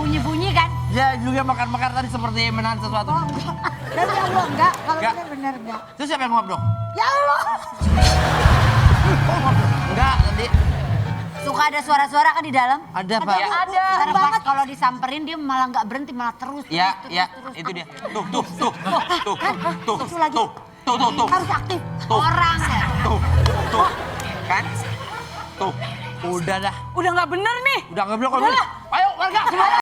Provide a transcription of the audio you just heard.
bunyi-bunyi kan? Ya juga makan-makan tadi seperti menahan sesuatu. Oh enggak. Demi Allah enggak. Kalau Enggak. benar enggak. Terus siapa yang nguap dong? Ya Allah. Enggak, tadi Suka ada suara-suara kan di dalam? ada Pak. Ya ada. Karena pas kalau disamperin dia malah nggak berhenti, malah terus. Ya, terus, ya, terus. itu dia. Tuh. Itu lagi. Tuh. Harus aktif. Orang ya. Tuh. Kan? Tuh. Udah dah. Udah nggak bener nih. Udah nggak bilang kalau. Ayo warga.